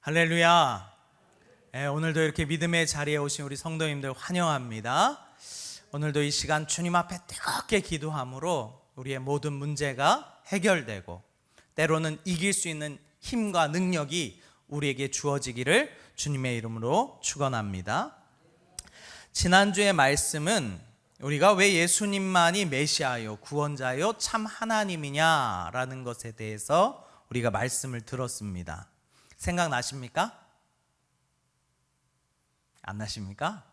할렐루야. 오늘도 이렇게 믿음의 자리에 오신 우리 성도님들 환영합니다. 오늘도 이 시간 주님 앞에 뜨겁게 기도함으로 우리의 모든 문제가 해결되고 때로는 이길 수 있는 힘과 능력이 우리에게 주어지기를 주님의 이름으로 축원합니다. 지난주의 말씀은 우리가 왜 예수님만이 메시아요, 구원자요, 참 하나님이냐라는 것에 대해서 우리가 말씀을 들었습니다. 생각나십니까? 안 나십니까?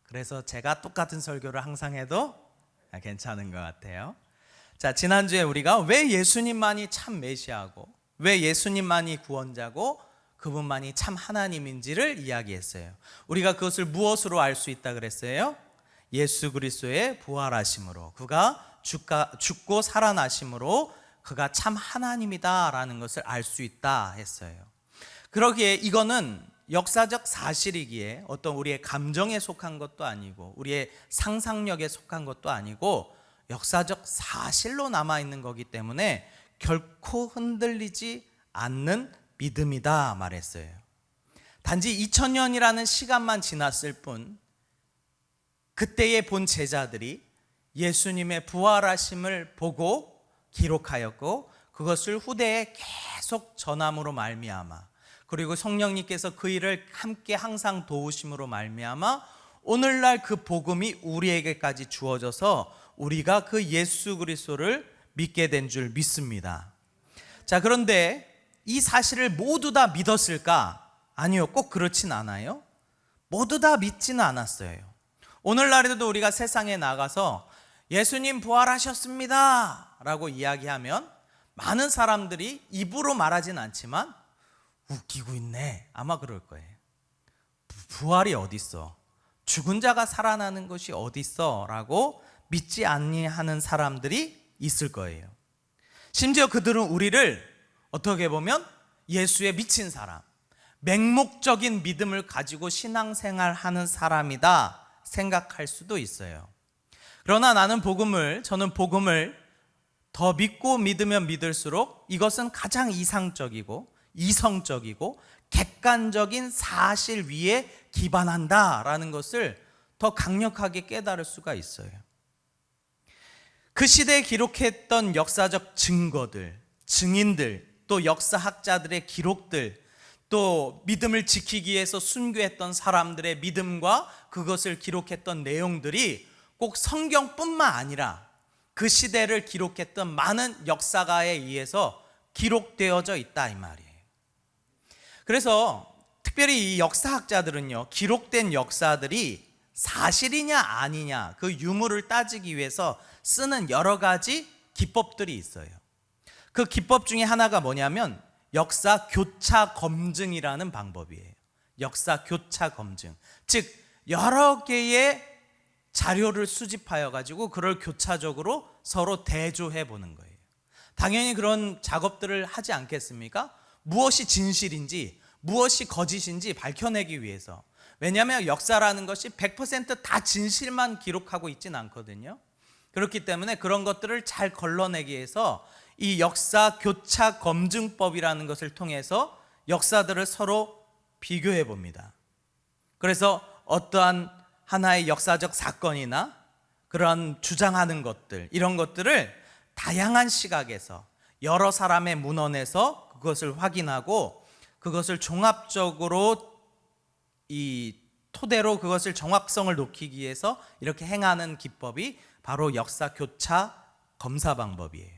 그래서 제가 똑같은 설교를 항상 해도 괜찮은 것 같아요. 자, 지난주에 우리가 왜 예수님만이 참 메시아고 왜 예수님만이 구원자고 그분만이 참 하나님인지를 이야기했어요. 우리가 그것을 무엇으로 알 수 있다 그랬어요? 예수 그리스도의 부활하심으로, 그가 죽고 살아나심으로 그가 참 하나님이다라는 것을 알 수 있다 했어요. 그러기에 이거는 역사적 사실이기에 어떤 우리의 감정에 속한 것도 아니고 우리의 상상력에 속한 것도 아니고 역사적 사실로 남아있는 거기 때문에 결코 흔들리지 않는 믿음이다 말했어요. 단지 2000년이라는 시간만 지났을 뿐 그때에 본 제자들이 예수님의 부활하심을 보고 기록하였고 그것을 후대에 계속 전함으로 말미암아, 그리고 성령님께서 그 일을 함께 항상 도우심으로 말미암아 오늘날 그 복음이 우리에게까지 주어져서 우리가 그 예수 그리스도를 믿게 된 줄 믿습니다. 자, 그런데 이 사실을 모두 다 믿었을까? 아니요, 꼭 그렇진 않아요. 모두 다 믿지는 않았어요. 오늘날에도 우리가 세상에 나가서 예수님 부활하셨습니다 라고 이야기하면 많은 사람들이 입으로 말하진 않지만 웃기고 있네, 아마 그럴 거예요. 부활이 어딨어? 죽은 자가 살아나는 것이 어딨어? 라고 믿지 아니하는 사람들이 있을 거예요. 심지어 그들은 우리를 어떻게 보면 예수에 미친 사람, 맹목적인 믿음을 가지고 신앙생활하는 사람이다 생각할 수도 있어요. 그러나 저는 복음을 더 믿고 믿으면 믿을수록 이것은 가장 이상적이고 이성적이고 객관적인 사실 위에 기반한다라는 것을 더 강력하게 깨달을 수가 있어요. 그 시대에 기록했던 역사적 증거들, 증인들, 또 역사학자들의 기록들, 또 믿음을 지키기 위해서 순교했던 사람들의 믿음과 그것을 기록했던 내용들이 꼭 성경뿐만 아니라 그 시대를 기록했던 많은 역사가에 의해서 기록되어져 있다 이 말이에요. 그래서 특별히 이 역사학자들은요, 기록된 역사들이 사실이냐 아니냐 그 유무를 따지기 위해서 쓰는 여러 가지 기법들이 있어요. 그 기법 중에 하나가 뭐냐면 역사 교차 검증이라는 방법이에요. 역사 교차 검증, 즉 여러 개의 자료를 수집하여 가지고 그걸 교차적으로 서로 대조해 보는 거예요. 당연히 그런 작업들을 하지 않겠습니까? 무엇이 진실인지 무엇이 거짓인지 밝혀내기 위해서. 왜냐하면 역사라는 것이 100% 다 진실만 기록하고 있지는 않거든요. 그렇기 때문에 그런 것들을 잘 걸러내기 위해서 이 역사 교차 검증법이라는 것을 통해서 역사들을 서로 비교해 봅니다. 그래서 어떠한 하나의 역사적 사건이나 그런 주장하는 것들, 이런 것들을 다양한 시각에서 여러 사람의 문헌에서 그것을 확인하고 그것을 종합적으로 이 토대로 그것을 정확성을 높이기 위해서 이렇게 행하는 기법이 바로 역사 교차 검사 방법이에요.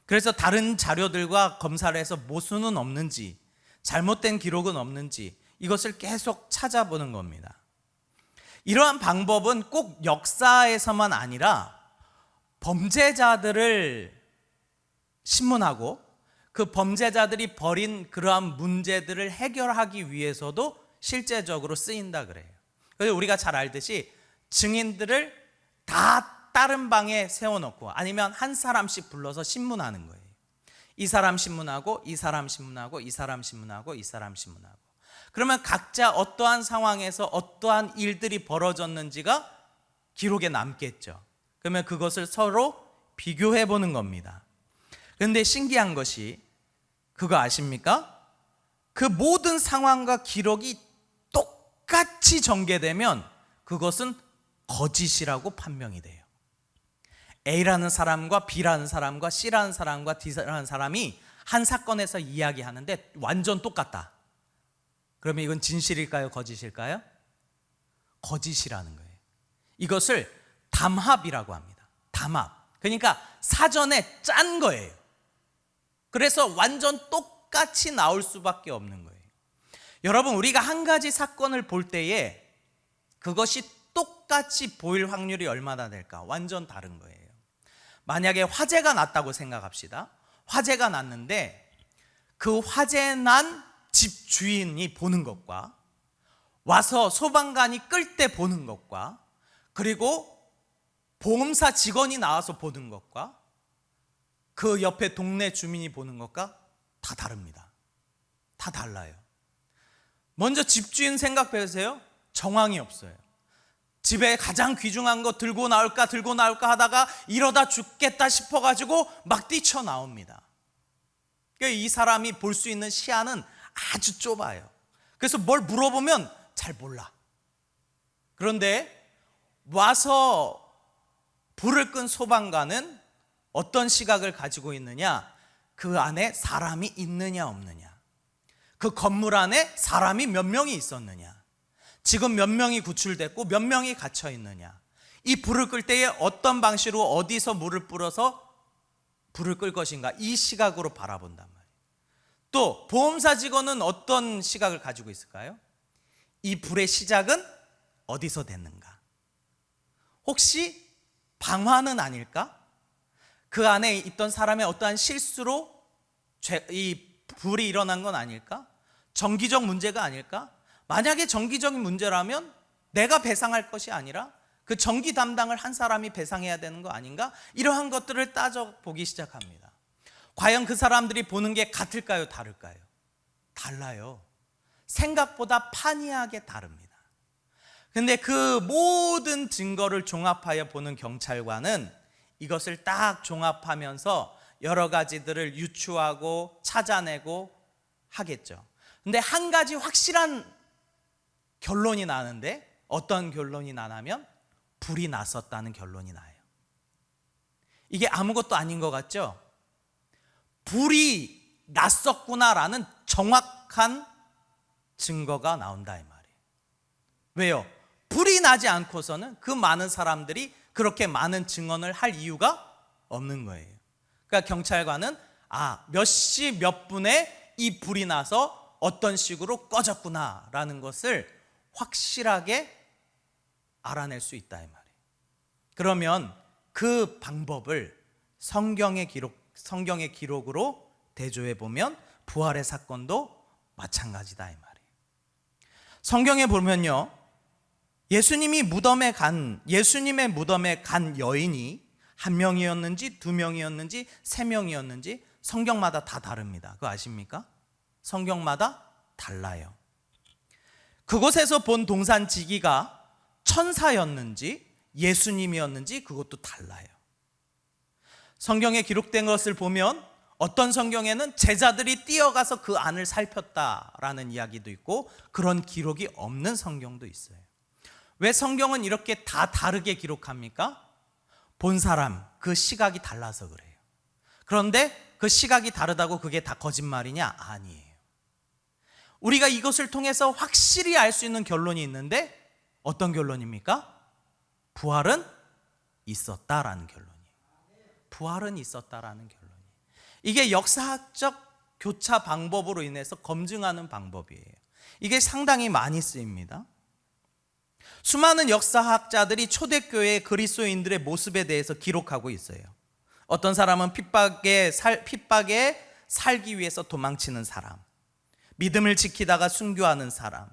그래서 다른 자료들과 검사를 해서 모순은 없는지, 잘못된 기록은 없는지 이것을 계속 찾아보는 겁니다. 이러한 방법은 꼭 역사에서만 아니라 범죄자들을 신문하고 그 범죄자들이 벌인 그러한 문제들을 해결하기 위해서도 실제적으로 쓰인다 그래요. 그래서 우리가 잘 알듯이 증인들을 다 다른 방에 세워놓고 아니면 한 사람씩 불러서 신문하는 거예요. 이 사람 신문하고 이 사람 신문하고 이 사람 신문하고 이 사람 신문하고, 그러면 각자 어떠한 상황에서 어떠한 일들이 벌어졌는지가 기록에 남겠죠. 그러면 그것을 서로 비교해 보는 겁니다. 그런데 신기한 것이 그거 아십니까? 그 모든 상황과 기록이 똑같이 전개되면 그것은 거짓이라고 판명이 돼요. A라는 사람과 B라는 사람과 C라는 사람과 D라는 사람이 한 사건에서 이야기하는데 완전 똑같다. 그러면 이건 진실일까요? 거짓일까요? 거짓이라는 거예요. 이것을 담합이라고 합니다. 담합. 그러니까 사전에 짠 거예요. 그래서 완전 똑같이 나올 수밖에 없는 거예요. 여러분, 우리가 한 가지 사건을 볼 때에 그것이 똑같이 보일 확률이 얼마나 될까? 완전 다른 거예요. 만약에 화재가 났다고 생각합시다. 화재가 났는데 그 화재 난 집 주인이 보는 것과 와서 소방관이 끌 때 보는 것과 그리고 보험사 직원이 나와서 보는 것과 그 옆에 동네 주민이 보는 것과 다 다릅니다. 다 달라요. 먼저 집주인 생각해보세요. 정황이 없어요. 집에 가장 귀중한 거 들고 나올까 하다가 이러다 죽겠다 싶어가지고 막 뛰쳐나옵니다. 그러니까 이 사람이 볼 수 있는 시야는 아주 좁아요. 그래서 뭘 물어보면 잘 몰라. 그런데 와서 불을 끈 소방관은 어떤 시각을 가지고 있느냐? 그 안에 사람이 있느냐 없느냐, 그 건물 안에 사람이 몇 명이 있었느냐, 지금 몇 명이 구출됐고 몇 명이 갇혀 있느냐, 이 불을 끌 때에 어떤 방식으로 어디서 물을 뿌려서 불을 끌 것인가, 이 시각으로 바라본단 말이에요. 또 보험사 직원은 어떤 시각을 가지고 있을까요? 이 불의 시작은 어디서 됐는가? 혹시 방화는 아닐까? 그 안에 있던 사람의 어떠한 실수로 이 불이 일어난 건 아닐까? 정기적 문제가 아닐까? 만약에 정기적인 문제라면 내가 배상할 것이 아니라 그 전기 담당을 한 사람이 배상해야 되는 거 아닌가? 이러한 것들을 따져보기 시작합니다. 과연 그 사람들이 보는 게 같을까요? 다를까요? 달라요. 생각보다 판이하게 다릅니다. 근데 그 모든 증거를 종합하여 보는 경찰관은 이것을 딱 종합하면서 여러 가지들을 유추하고 찾아내고 하겠죠. 근데 한 가지 확실한 결론이 나는데, 어떤 결론이 나냐면 불이 났었다는 결론이 나요. 이게 아무것도 아닌 것 같죠? 불이 났었구나라는 정확한 증거가 나온다 이 말이에요. 왜요? 불이 나지 않고서는 그 많은 사람들이 그렇게 많은 증언을 할 이유가 없는 거예요. 그러니까 경찰관은 몇 시 몇 분에 이 불이 나서 어떤 식으로 꺼졌구나라는 것을 확실하게 알아낼 수 있다 이 말이에요. 그러면 그 방법을 성경의 기록으로 대조해 보면 부활의 사건도 마찬가지다 이 말이에요. 성경에 보면요, 예수님의 무덤에 간 여인이 한 명이었는지 두 명이었는지 세 명이었는지 성경마다 다 다릅니다. 그거 아십니까? 성경마다 달라요. 그곳에서 본 동산지기가 천사였는지 예수님이었는지 그것도 달라요. 성경에 기록된 것을 보면 어떤 성경에는 제자들이 뛰어가서 그 안을 살폈다라는 이야기도 있고 그런 기록이 없는 성경도 있어요. 왜 성경은 이렇게 다 다르게 기록합니까? 본 사람, 그 시각이 달라서 그래요. 그런데 그 시각이 다르다고 그게 다 거짓말이냐? 아니에요. 우리가 이것을 통해서 확실히 알 수 있는 결론이 있는데 어떤 결론입니까? 부활은 있었다라는 결론이에요. 부활은 있었다라는 결론이에요. 이게 역사학적 교차 방법으로 인해서 검증하는 방법이에요. 이게 상당히 많이 쓰입니다. 수많은 역사학자들이 초대교회의 그리스도인들의 모습에 대해서 기록하고 있어요. 어떤 사람은 핍박에 살기 위해서 도망치는 사람, 믿음을 지키다가 순교하는 사람,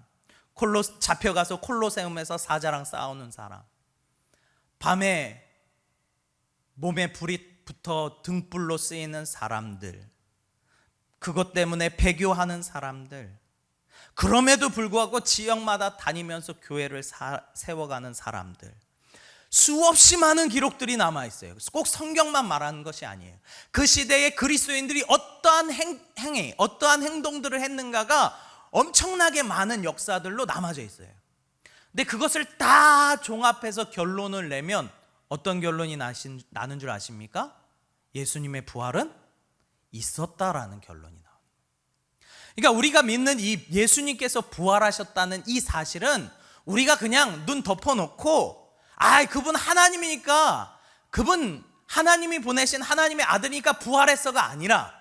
잡혀가서 콜로세움에서 사자랑 싸우는 사람, 밤에 몸에 불이 붙어 등불로 쓰이는 사람들, 그것 때문에 배교하는 사람들, 그럼에도 불구하고 지역마다 다니면서 교회를 세워가는 사람들, 수없이 많은 기록들이 남아 있어요. 꼭 성경만 말하는 것이 아니에요. 그 시대의 그리스도인들이 어떠한 행위, 어떠한 행동들을 했는가가 엄청나게 많은 역사들로 남아져 있어요. 근데 그것을 다 종합해서 결론을 내면 어떤 결론이 나는 줄 아십니까? 예수님의 부활은 있었다라는 결론이 나와요. 그러니까 우리가 믿는 이 예수님께서 부활하셨다는 이 사실은 우리가 그냥 눈 덮어놓고 그분 하나님이니까, 그분 하나님이 보내신 하나님의 아들이니까 부활했어가 아니라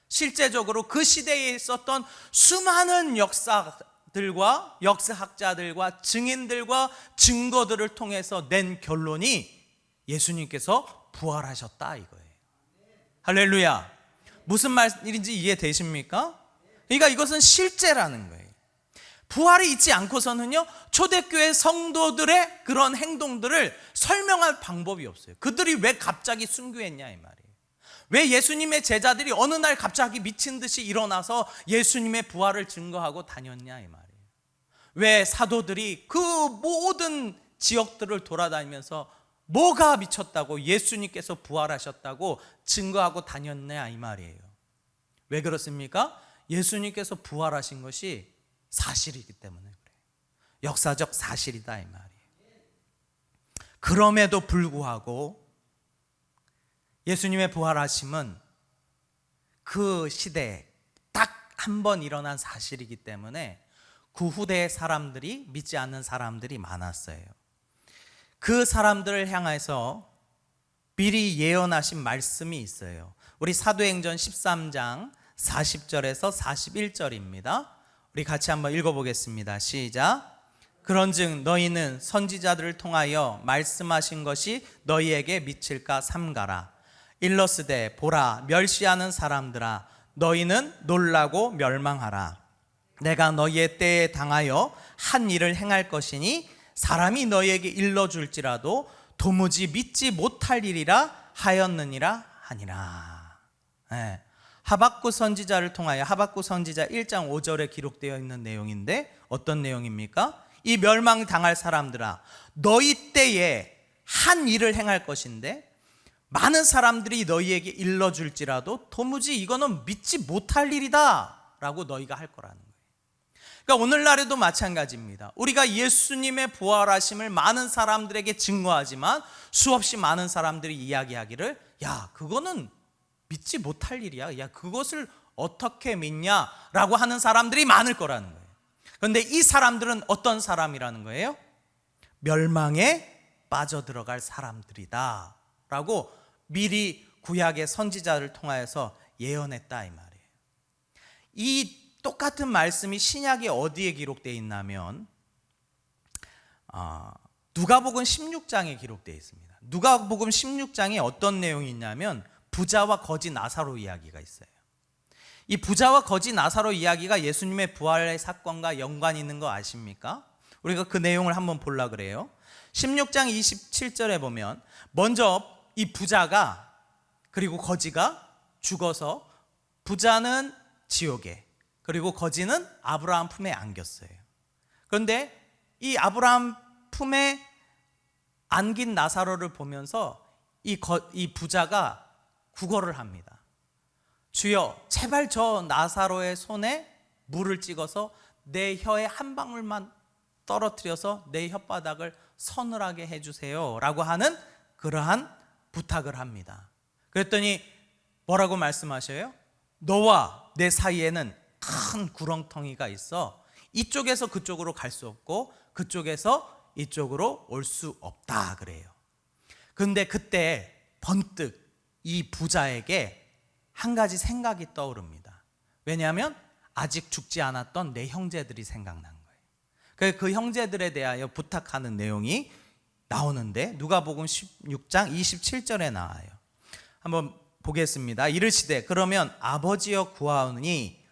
실제적으로 그 시대에 있었던 수많은 역사들과 역사학자들과 증인들과 증거들을 통해서 낸 결론이 예수님께서 부활하셨다 이거예요. 할렐루야. 무슨 말인지 이해되십니까? 그러니까 이것은 실제라는 거예요. 부활이 있지 않고서는요, 초대교회 성도들의 그런 행동들을 설명할 방법이 없어요. 그들이 왜 갑자기 순교했냐 이 말이에요. 왜 예수님의 제자들이 어느 날 갑자기 미친 듯이 일어나서 예수님의 부활을 증거하고 다녔냐 이 말이에요. 왜 사도들이 그 모든 지역들을 돌아다니면서 뭐가 미쳤다고 예수님께서 부활하셨다고 증거하고 다녔냐 이 말이에요. 왜 그렇습니까? 예수님께서 부활하신 것이 사실이기 때문에 그래요. 역사적 사실이다 이 말이에요. 그럼에도 불구하고 예수님의 부활하심은 그 시대에 딱 한 번 일어난 사실이기 때문에 그 후대의 사람들이, 믿지 않는 사람들이 많았어요. 그 사람들을 향해서 미리 예언하신 말씀이 있어요. 우리 사도행전 13장 40절에서 41절입니다. 우리 같이 한번 읽어보겠습니다. 시작. 그런즉 너희는 선지자들을 통하여 말씀하신 것이 너희에게 미칠까 삼가라. 일러스되 보라, 멸시하는 사람들아, 너희는 놀라고 멸망하라. 내가 너희의 때에 당하여 한 일을 행할 것이니 사람이 너희에게 일러줄지라도 도무지 믿지 못할 일이라 하였느니라 하니라. 하박국 선지자를 통하여, 하박국 선지자 1장 5절에 기록되어 있는 내용인데 어떤 내용입니까? 이 멸망당할 사람들아, 너희 때에 한 일을 행할 것인데 많은 사람들이 너희에게 일러줄지라도 도무지 이거는 믿지 못할 일이다 라고 너희가 할 거라는 거예요. 그러니까 오늘날에도 마찬가지입니다. 우리가 예수님의 부활하심을 많은 사람들에게 증거하지만 수없이 많은 사람들이 이야기하기를, 야 그거는 믿지 못할 일이야, 야 그것을 어떻게 믿냐 라고 하는 사람들이 많을 거라는 거예요. 그런데 이 사람들은 어떤 사람이라는 거예요? 멸망에 빠져들어갈 사람들이다 라고 미리 구약의 선지자를 통하여서 예언했다 이 말이에요. 이 똑같은 말씀이 신약에 어디에 기록되어 있냐면 누가복음 16장에 기록되어 있습니다. 누가복음 16장에 어떤 내용이 있냐면 부자와 거지 나사로 이야기가 있어요. 이 부자와 거지 나사로 이야기가 예수님의 부활의 사건과 연관이 있는 거 아십니까? 우리가 그 내용을 한번 보려고 그래요. 16장 27절에 보면 먼저 이 부자가 그리고 거지가 죽어서 부자는 지옥에, 그리고 거지는 아브라함 품에 안겼어요. 그런데 이 아브라함 품에 안긴 나사로를 보면서 이 부자가 구걸을 합니다. 주여, 제발 저 나사로의 손에 물을 찍어서 내 혀에 한 방울만 떨어뜨려서 내 혓바닥을 서늘하게 해주세요 라고 하는 그러한 부탁을 합니다. 그랬더니 뭐라고 말씀하셔요? 너와 내 사이에는 큰 구렁텅이가 있어 이쪽에서 그쪽으로 갈 수 없고 그쪽에서 이쪽으로 올 수 없다 그래요. 그런데 그때 번뜩 이 부자에게 한 가지 생각이 떠오릅니다. 왜냐하면 아직 죽지 않았던 내 형제들이 생각난 거예요. 그 형제들에 대하여 부탁하는 내용이 나오는데 누가복음 16장 27절에 나와요. 한번 보겠습니다. 이르시되 그러면 아버지여 구하오니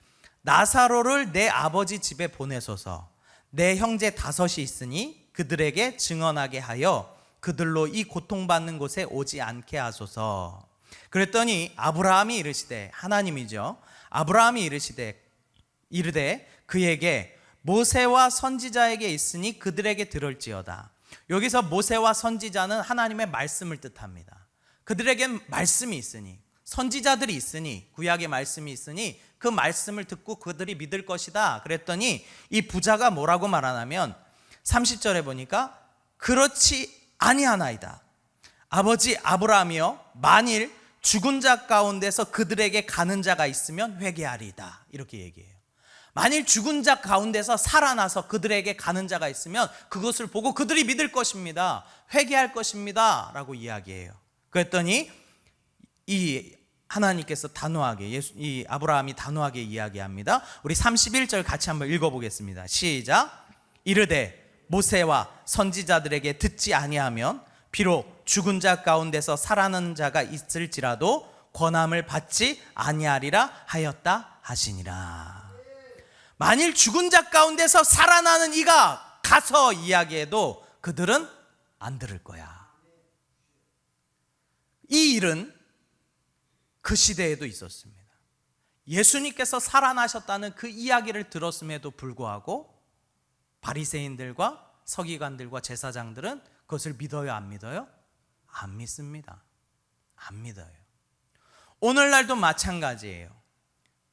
나사로를 내 아버지 집에 보내소서. 내 형제 5이 있으니 그들에게 증언하게 하여 그들로 이 고통받는 곳에 오지 않게 하소서. 그랬더니 아브라함이 이르시되, 하나님이죠, 아브라함이 이르되 그에게 모세와 선지자에게 있으니 그들에게 들을지어다. 여기서 모세와 선지자는 하나님의 말씀을 뜻합니다. 그들에겐 말씀이 있으니, 선지자들이 있으니, 구약의 말씀이 있으니 그 말씀을 듣고 그들이 믿을 것이다 그랬더니 이 부자가 뭐라고 말하냐면 30절에 보니까 그렇지 아니하나이다. 아버지 아브라함이여, 만일 죽은 자 가운데서 그들에게 가는 자가 있으면 회개하리이다. 이렇게 얘기해요. 만일 죽은 자 가운데서 살아나서 그들에게 가는 자가 있으면 그것을 보고 그들이 믿을 것입니다. 회개할 것입니다. 라고 이야기해요. 그랬더니 이 하나님께서 단호하게, 이 아브라함이 단호하게 이야기합니다. 우리 31절 같이 한번 읽어보겠습니다. 시작. 이르되 모세와 선지자들에게 듣지 아니하면 비록 죽은 자 가운데서 살아나는 자가 있을지라도 권함을 받지 아니하리라 하였다 하시니라. 만일 죽은 자 가운데서 살아나는 이가 가서 이야기해도 그들은 안 들을 거야. 이 일은 그 시대에도 있었습니다. 예수님께서 살아나셨다는 그 이야기를 들었음에도 불구하고 바리새인들과 서기관들과 제사장들은 그것을 믿어요, 안 믿어요? 안 믿습니다. 안 믿어요. 오늘날도 마찬가지예요.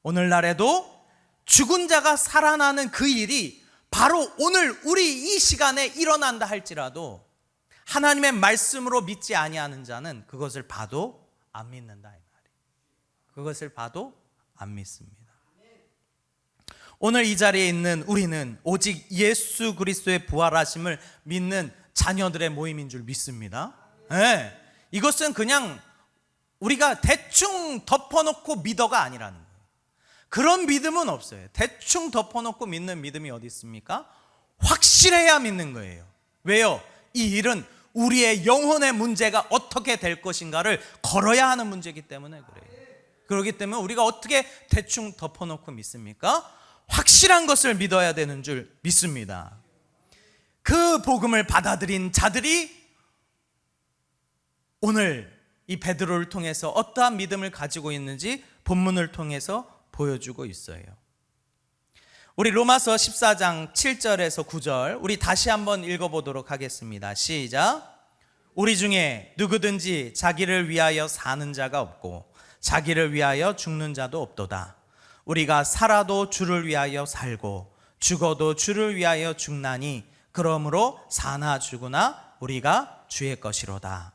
오늘날에도 죽은 자가 살아나는 그 일이 바로 오늘 우리 이 시간에 일어난다 할지라도 하나님의 말씀으로 믿지 아니하는 자는 그것을 봐도 안 믿는다 이 말이에요. 그것을 봐도 안 믿습니다. 오늘 이 자리에 있는 우리는 오직 예수 그리스도의 부활하심을 믿는 자녀들의 모임인 줄 믿습니다. 네. 이것은 그냥 우리가 대충 덮어놓고 믿어가 아니라는 거예요. 그런 믿음은 없어요. 대충 덮어놓고 믿는 믿음이 어디 있습니까? 확실해야 믿는 거예요. 왜요? 이 일은 우리의 영혼의 문제가 어떻게 될 것인가를 걸어야 하는 문제이기 때문에 그래요. 그렇기 때문에 우리가 어떻게 대충 덮어놓고 믿습니까? 확실한 것을 믿어야 되는 줄 믿습니다. 그 복음을 받아들인 자들이 오늘 이 베드로를 통해서 어떠한 믿음을 가지고 있는지 본문을 통해서 보여주고 있어요. 우리 로마서 14장 7절에서 9절 우리 다시 한번 읽어보도록 하겠습니다. 시작. 우리 중에 누구든지 자기를 위하여 사는 자가 없고 자기를 위하여 죽는 자도 없도다. 우리가 살아도 주를 위하여 살고 죽어도 주를 위하여 죽나니 그러므로 사나 죽으나 우리가 주의 것이로다.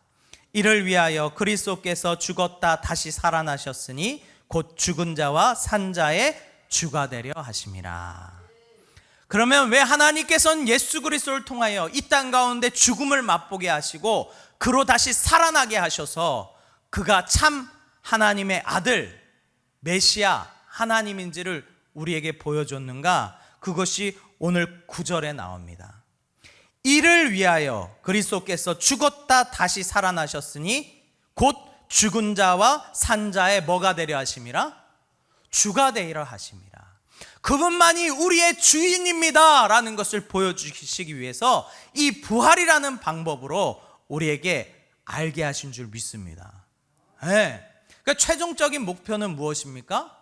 이를 위하여 그리스도께서 죽었다 다시 살아나셨으니 곧 죽은 자와 산 자의 주가 되려 하심이라. 그러면 왜 하나님께서는 예수 그리스도를 통하여 이 땅 가운데 죽음을 맛보게 하시고 그로 다시 살아나게 하셔서 그가 참 하나님의 아들 메시아 하나님인지를 우리에게 보여줬는가? 그것이 오늘 9절에 나옵니다. 이를 위하여 그리스도께서 죽었다 다시 살아나셨으니 곧 죽은 자와 산 자의 뭐가 되려 하심이라? 주가 되려 하심이라. 그분만이 우리의 주인입니다 라는 것을 보여주시기 위해서 이 부활이라는 방법으로 우리에게 알게 하신 줄 믿습니다. 네. 그러니까 최종적인 목표는 무엇입니까?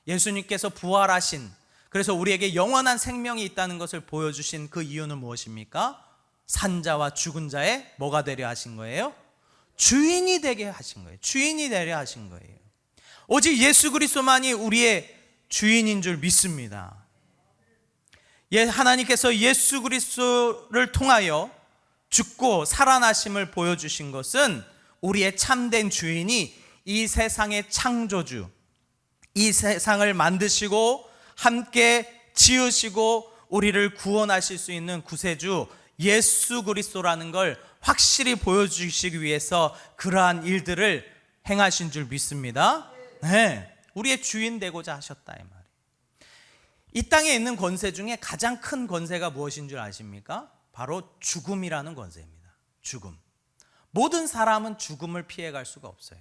예수님께서 부활하신, 그래서 우리에게 영원한 생명이 있다는 것을 보여주신 그 이유는 무엇입니까? 산자와 죽은 자의 뭐가 되려 하신 거예요? 주인이 되게 하신 거예요. 주인이 되려 하신 거예요. 오직 예수 그리스도만이 우리의 주인인 줄 믿습니다. 하나님께서 예수 그리스도를 통하여 죽고 살아나심을 보여주신 것은 우리의 참된 주인이 이 세상의 창조주, 이 세상을 만드시고 함께 지으시고 우리를 구원하실 수 있는 구세주 예수 그리스도라는 걸 확실히 보여주시기 위해서 그러한 일들을 행하신 줄 믿습니다. 네, 우리의 주인 되고자 하셨다 이 말이에요. 이 땅에 있는 권세 중에 가장 큰 권세가 무엇인 줄 아십니까? 바로 죽음이라는 권세입니다. 죽음. 모든 사람은 죽음을 피해갈 수가 없어요.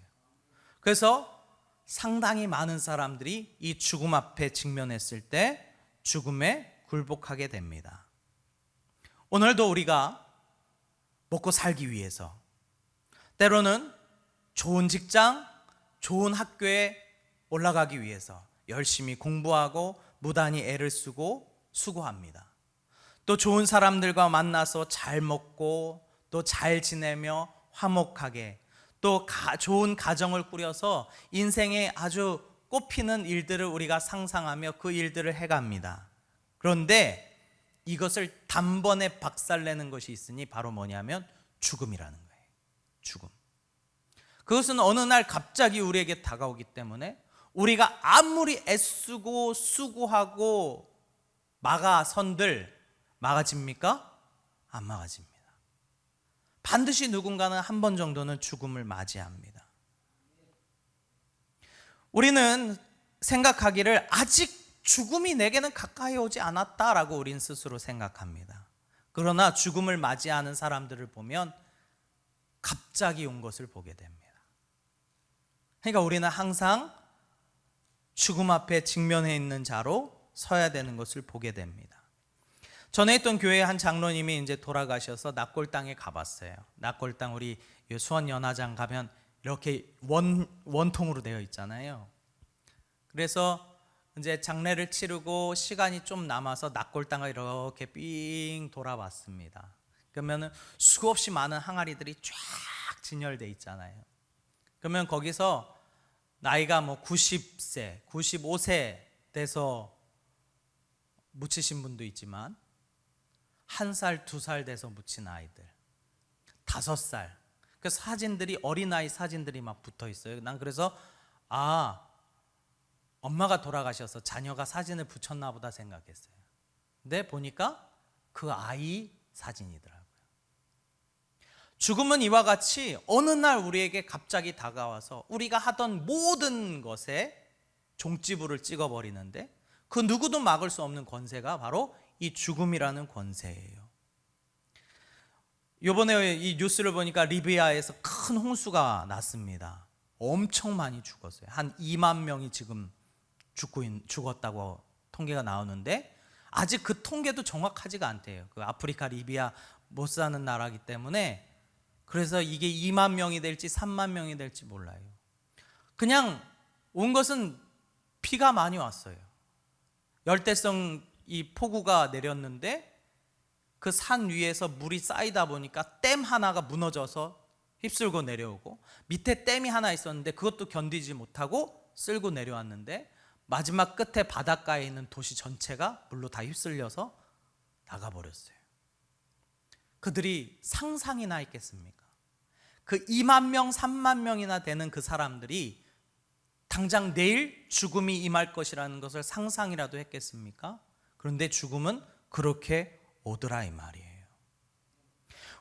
그래서 상당히 많은 사람들이 이 죽음 앞에 직면했을 때 죽음에 굴복하게 됩니다. 오늘도 우리가 먹고 살기 위해서 때로는 좋은 직장, 좋은 학교에 올라가기 위해서 열심히 공부하고 무단히 애를 쓰고 수고합니다. 또 좋은 사람들과 만나서 잘 먹고 또 잘 지내며 화목하게 또 좋은 가정을 꾸려서 인생에 아주 꽃피는 일들을 우리가 상상하며 그 일들을 해갑니다. 그런데 이것을 단번에 박살내는 것이 있으니 바로 뭐냐면 죽음이라는 거예요. 죽음. 그것은 어느 날 갑자기 우리에게 다가오기 때문에 우리가 아무리 애쓰고 수고하고 막아선들 막아집니까? 안 막아집니다. 반드시 누군가는 한 번 정도는 죽음을 맞이합니다. 우리는 생각하기를 아직 죽음이 내게는 가까이 오지 않았다라고 우린 스스로 생각합니다. 그러나 죽음을 맞이하는 사람들을 보면 갑자기 온 것을 보게 됩니다. 그러니까 우리는 항상 죽음 앞에 직면해 있는 자로 서야 되는 것을 보게 됩니다. 전에 있던 교회 한 장로님이 이제 돌아가셔서 납골당에 가봤어요. 납골당 우리 수원 연화장 가면 이렇게 원통으로 되어 있잖아요. 그래서 이제 장례를 치르고 시간이 좀 남아서 납골당을 이렇게 삥 돌아봤습니다. 그러면은 수없이 많은 항아리들이 쫙 진열돼 있잖아요. 그러면 거기서 나이가 뭐 90세, 95세 돼서 묻히신 분도 있지만 1살, 2살 돼서 묻힌 아이들, 5살. 그 사진들이 어린아이 사진들이 막 붙어 있어요. 난 그래서 엄마가 돌아가셔서 자녀가 사진을 붙였나 보다 생각했어요. 근데 보니까 그 아이 사진이더라고요. 죽음은 이와 같이 어느 날 우리에게 갑자기 다가와서 우리가 하던 모든 것에 종지부를 찍어버리는데 그 누구도 막을 수 없는 권세가 바로 이 죽음이라는 권세예요. 이번에 이 뉴스를 보니까 리비아에서 큰 홍수가 났습니다. 엄청 많이 죽었어요. 한 2만 명이 지금 죽었다고 통계가 나오는데 아직 그 통계도 정확하지가 않대요. 그 아프리카 리비아 못 사는 나라이기 때문에 그래서 이게 2만 명이 될지 3만 명이 될지 몰라요. 그냥 온 것은 비가 많이 왔어요. 열대성 이 폭우가 내렸는데 그 산 위에서 물이 쌓이다 보니까 댐 하나가 무너져서 휩쓸고 내려오고 밑에 댐이 하나 있었는데 그것도 견디지 못하고 쓸고 내려왔는데 마지막 끝에 바닷가에 있는 도시 전체가 물로 다 휩쓸려서 나가버렸어요. 그들이 상상이나 있겠습니까? 그 2만 명, 3만 명이나 되는 그 사람들이 당장 내일 죽음이 임할 것이라는 것을 상상이라도 했겠습니까? 그런데 죽음은 그렇게 오더라 이 말이에요.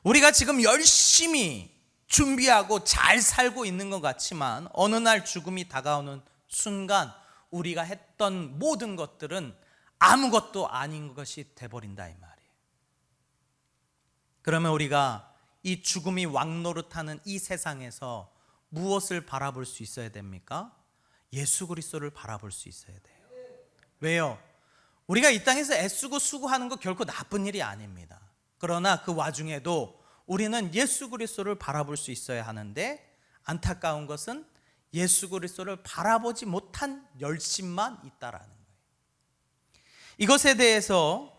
우리가 지금 열심히 준비하고 잘 살고 있는 것 같지만 어느 날 죽음이 다가오는 순간 우리가 했던 모든 것들은 아무것도 아닌 것이 돼버린다 이 말이에요. 그러면 우리가 이 죽음이 왕노릇하는 이 세상에서 무엇을 바라볼 수 있어야 됩니까? 예수 그리스도를 바라볼 수 있어야 돼요. 왜요? 우리가 이 땅에서 애쓰고 수고하는 거 결코 나쁜 일이 아닙니다. 그러나 그 와중에도 우리는 예수 그리스도를 바라볼 수 있어야 하는데 안타까운 것은 예수 그리스도를 바라보지 못한 열심만 있다라는 거예요. 이것에 대해서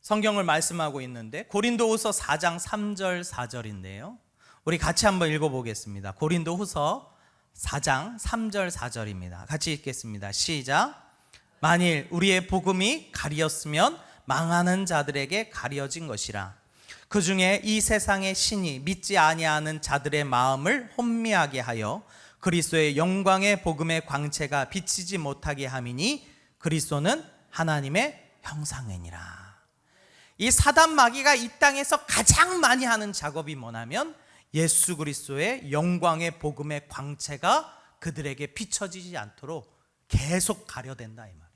성경을 말씀하고 있는데 고린도후서 4장 3절 4절인데요. 우리 같이 한번 읽어보겠습니다. 고린도후서 4장 3절 4절입니다. 같이 읽겠습니다. 시작. 만일 우리의 복음이 가리었으면 망하는 자들에게 가려진 것이라. 그 중에 이 세상의 신이 믿지 아니하는 자들의 마음을 혼미하게 하여 그리스도의 영광의 복음의 광채가 비치지 못하게 함이니 그리스도는 하나님의 형상이니라. 이 사단 마귀가 이 땅에서 가장 많이 하는 작업이 뭐냐면 예수 그리스도의 영광의 복음의 광채가 그들에게 비춰지지 않도록 계속 가려댄다 이 말이에요.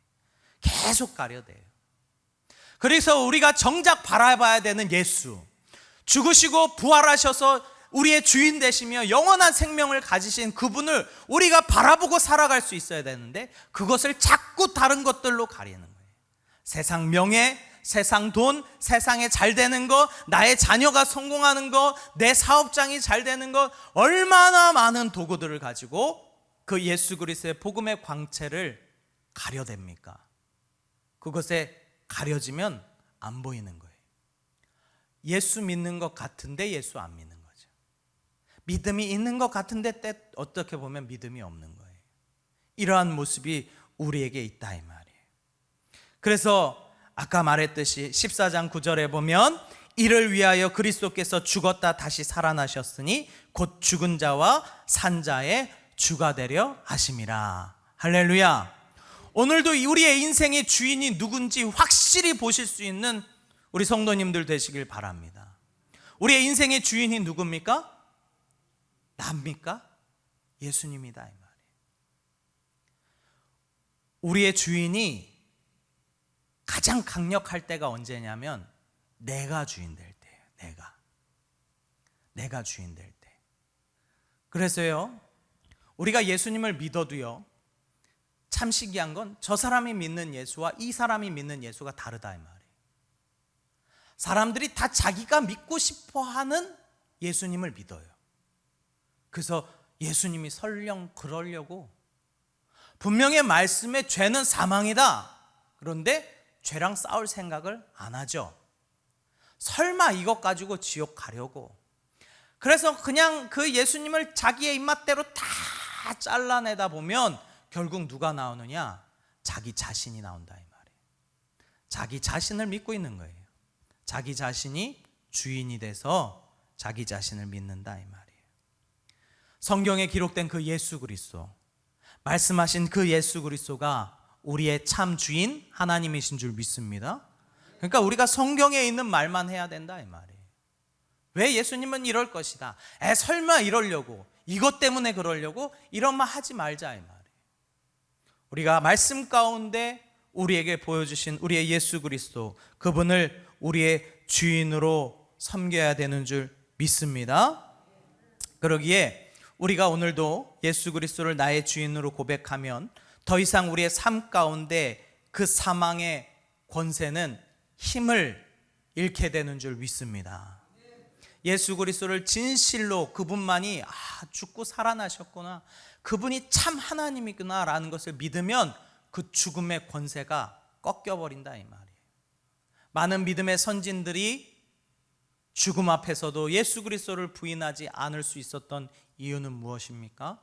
계속 가려대요. 그래서 우리가 정작 바라봐야 되는 예수, 죽으시고 부활하셔서 우리의 주인 되시며 영원한 생명을 가지신 그분을 우리가 바라보고 살아갈 수 있어야 되는데 그것을 자꾸 다른 것들로 가리는 거예요. 세상 명예, 세상 돈, 세상에 잘 되는 거, 나의 자녀가 성공하는 거, 내 사업장이 잘 되는 거, 얼마나 많은 도구들을 가지고 그 예수 그리스도의 복음의 광채를 가려댑니까? 그것에 가려지면 안 보이는 거예요. 예수 믿는 것 같은데 예수 안 믿는 거죠. 믿음이 있는 것 같은데 어떻게 보면 믿음이 없는 거예요. 이러한 모습이 우리에게 있다 이 말이에요. 그래서 아까 말했듯이 14장 9절에 보면 이를 위하여 그리스도께서 죽었다 다시 살아나셨으니 곧 죽은 자와 산 자의 주가 되려 하심이라. 할렐루야. 오늘도 우리의 인생의 주인이 누군지 확실히 보실 수 있는 우리 성도님들 되시길 바랍니다. 우리의 인생의 주인이 누굽니까? 납니까? 예수님이다 이 말이에요. 우리의 주인이 가장 강력할 때가 언제냐면 내가 주인 될 때예요. 내가 주인 될 때. 그래서요, 우리가 예수님을 믿어도요, 참 신기한 건 저 사람이 믿는 예수와 이 사람이 믿는 예수가 다르다 이 말이에요. 사람들이 다 자기가 믿고 싶어 하는 예수님을 믿어요. 그래서 예수님이 설령 그러려고 분명히 말씀에 죄는 사망이다. 그런데 죄랑 싸울 생각을 안 하죠. 설마 이것 가지고 지옥 가려고. 그래서 그냥 그 예수님을 자기의 입맛대로 다 잘라내다 보면 결국 누가 나오느냐? 자기 자신이 나온다 이 말이에요. 자기 자신을 믿고 있는 거예요. 자기 자신이 주인이 돼서 자기 자신을 믿는다 이 말이에요. 성경에 기록된 그 예수 그리스도, 말씀하신 그 예수 그리스도가 우리의 참 주인 하나님이신 줄 믿습니다. 그러니까 우리가 성경에 있는 말만 해야 된다 이 말이에요. 왜 예수님은 이럴 것이다, 설마 이러려고, 이것 때문에 그러려고 이런 말 하지 말자 이 말이에요. 우리가 말씀 가운데 우리에게 보여주신 우리의 예수 그리스도, 그분을 우리의 주인으로 섬겨야 되는 줄 믿습니다. 그러기에 우리가 오늘도 예수 그리스도를 나의 주인으로 고백하면 더 이상 우리의 삶 가운데 그 사망의 권세는 힘을 잃게 되는 줄 믿습니다. 예수 그리스도를 진실로 그분만이 죽고 살아나셨구나, 그분이 참 하나님이구나 라는 것을 믿으면 그 죽음의 권세가 꺾여버린다 이 말이에요. 많은 믿음의 선진들이 죽음 앞에서도 예수 그리스도를 부인하지 않을 수 있었던 이유는 무엇입니까?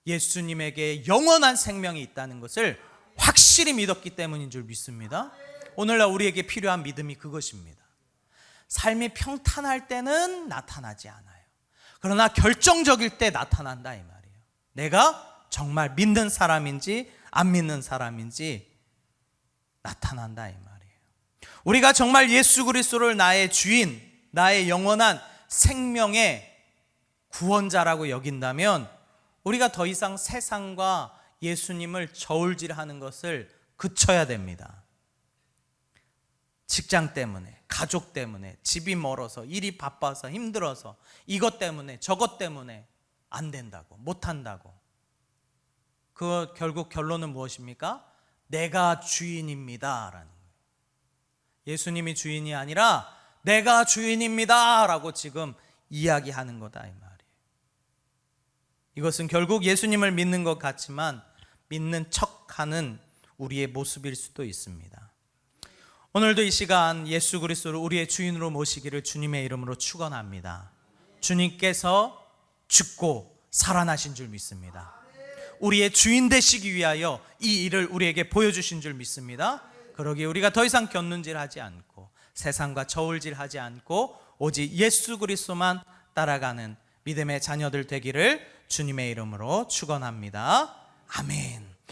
예수님에게 영원한 생명이 있다는 것을 확실히 믿었기 때문인 줄 믿습니다. 오늘날 우리에게 필요한 믿음이 그것입니다. 삶이 평탄할 때는 나타나지 않아요. 그러나 결정적일 때 나타난다 이 말이에요. 내가 정말 믿는 사람인지 안 믿는 사람인지 나타난다 이 말이에요. 우리가 정말 예수 그리스도를 나의 주인, 나의 영원한 생명의 구원자라고 여긴다면 우리가 더 이상 세상과 예수님을 저울질하는 것을 그쳐야 됩니다. 직장 때문에, 가족 때문에, 집이 멀어서, 일이 바빠서, 힘들어서, 이것 때문에, 저것 때문에 안 된다고, 못 한다고. 그 결국 결론은 무엇입니까? 내가 주인입니다 라는 거예요. 예수님이 주인이 아니라 내가 주인입니다 라고 지금 이야기하는 거다 이 말이에요. 이것은 결국 예수님을 믿는 것 같지만 믿는 척하는 우리의 모습일 수도 있습니다. 오늘도 이 시간 예수 그리스도를 우리의 주인으로 모시기를 주님의 이름으로 축원합니다. 주님께서 죽고 살아나신 줄 믿습니다. 우리의 주인 되시기 위하여 이 일을 우리에게 보여주신 줄 믿습니다. 그러기에 우리가 더 이상 곁눈질하지 않고 세상과 저울질하지 않고 오직 예수 그리스도만 따라가는 믿음의 자녀들 되기를 주님의 이름으로 축원합니다. 아멘.